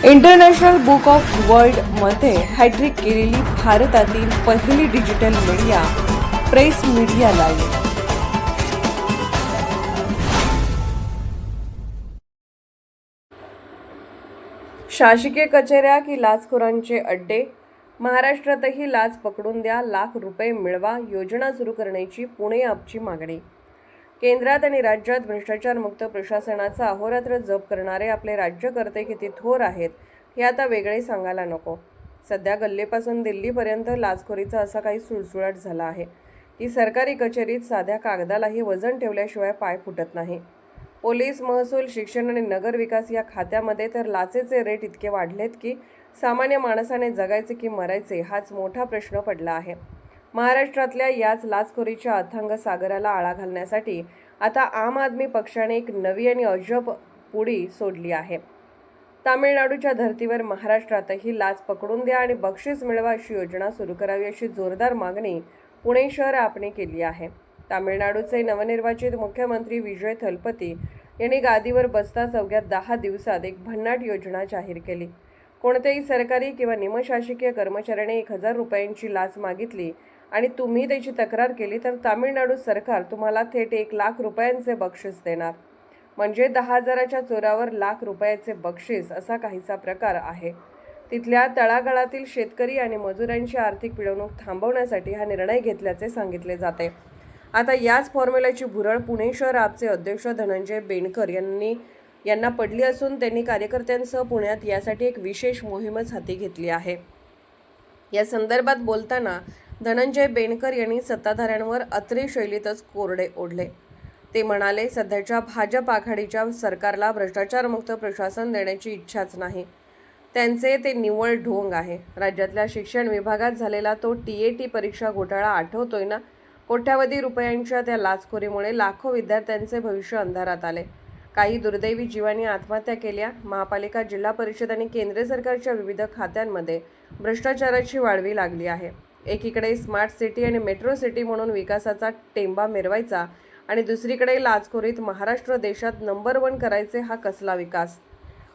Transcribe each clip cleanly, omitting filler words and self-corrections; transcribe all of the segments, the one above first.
International book of वर्ल्डमध्ये hat trick केलेली भारतातील पहिली digital media press media live. शासकीय कचेऱ्या की लाचखोरांचे अड्डे? महाराष्ट्रातही लाच पकडून द्या, लाख रुपये मिळवा योजना सुरू करण्याची पुणे आपची मागणी. केंद्रात आणि राज्यात भ्रष्टाचारमुक्त प्रशासनाचा अहोरात्र जप करणारे आपले राज्यकर्ते किती थोर आहेत हे आता वेगळे सांगायला नको. सध्या गल्लीपासून दिल्लीपर्यंत लाचखोरीचा असा काही सुळसुळाट झाला आहे की सरकारी कचेरीत साध्या कागदालाही वजन ठेवल्याशिवाय पाय फुटत नाही. पोलीस, महसूल, शिक्षण आणि नगरविकास या खात्यामध्ये तर लाचेचे रेट इतके वाढलेत की सामान्य माणसाने जगायचे की मरायचे हाच मोठा प्रश्न पडला आहे. महाराष्ट्रातल्या याच लाचखोरीच्या अथांग सागराला आळा घालण्यासाठी आता आम आदमी पक्षाने एक नवी आणि अजब पुडी सोडली आहे. तामिळनाडूच्या धर्तीवर महाराष्ट्रातही लाच पकडून द्या आणि बक्षीस मिळवा अशी योजना सुरू करावी अशी जोरदार मागणी पुणे शहर आपने केली आहे. तामिळनाडूचे नवनिर्वाचित मुख्यमंत्री विजय थलपती यांनी गादीवर बसताच अवघ्या 10 दिवसात एक भन्नाट योजना जाहीर केली. कोणत्याही सरकारी किंवा निमशासकीय कर्मचाऱ्याने 1000 रुपयांची लाच मागितली आणि तुम्ही त्याची तक्रार केली तर तामिळनाडू सरकार तुम्हाला थेट 1 लाख रुपयांचे बक्षीस देणार. म्हणजे 10,000च्या चोरावर लाख रुपयाचे बक्षीस असा काहीसा प्रकार आहे. तिथल्या तळागाळातील शेतकरी आणि मजुरांची आर्थिक पिळवणूक थांबवण्यासाठी हा निर्णय घेतल्याचे सांगितले जाते. आता याच फॉर्म्युल्याची भुरळ पुणे शहर आपचे अध्यक्ष धनंजय बेनकर यांना पडली असून त्यांनी कार्यकर्त्यांसह पुण्यात यासाठी एक विशेष मोहीमच हाती घेतली आहे. या संदर्भात बोलताना धनंजय बेनकर यांनी सत्ताधाऱ्यांवर अत्रे शैलीतच कोरडे ओढले. ते म्हणाले, सध्याच्या भाजप आघाडीच्या सरकारला भ्रष्टाचारमुक्त प्रशासन देण्याची इच्छाच नाही. त्यांचे ते निव्वळ ढोंग आहे. राज्यातल्या शिक्षण विभागात झालेला तो TAT परीक्षा घोटाळा आठवतोय ना? कोट्यावधी रुपयांच्या त्या लाचखोरीमुळे लाखो विद्यार्थ्यांचे भविष्य अंधारात आले. काही दुर्दैवी जीवांनी आत्महत्या केल्या. महापालिका, जिल्हा परिषद आणि केंद्र सरकारच्या विविध खात्यांमध्ये भ्रष्टाचाराची वाळवी लागली आहे. एकीकडे स्मार्ट सिटी आणि मेट्रो सिटी म्हणून विकासाचा टेंबा मिरवायचा आणि दुसरीकडे लाचखोरीत महाराष्ट्र देशात नंबर 1 करायचे, हा कसला विकास?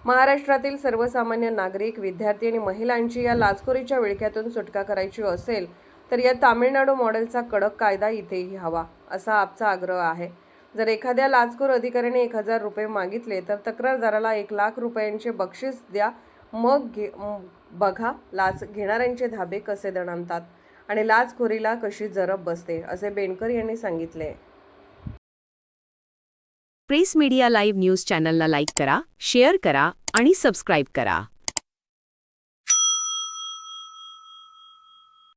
महाराष्ट्रातील सर्वसामान्य नागरिक, विद्यार्थी आणि महिलांची या लाचखोरीच्या विळख्यातून सुटका करायची असेल तर या तामिळनाडू मॉडेलचा कडक कायदा इथेही हवा असा आमचा आग्रह आहे. जर एखाद्या लाचखोर अधिकाऱ्याने 1000 रुपये मागितले तर तक्रारदाराला 1 लाख रुपयांचे बक्षीस द्या. मग बघा लाच घेणाऱ्यांचे धाबे कसे दणाणतात आणि लाचखोरीला कशी जरब बसते, असे बेनकर यांनी सांगितले. प्रेस मीडिया लाईव्ह न्यूज चॅनलला लाईक करा, शेअर करा आणि सबस्क्राईब करा.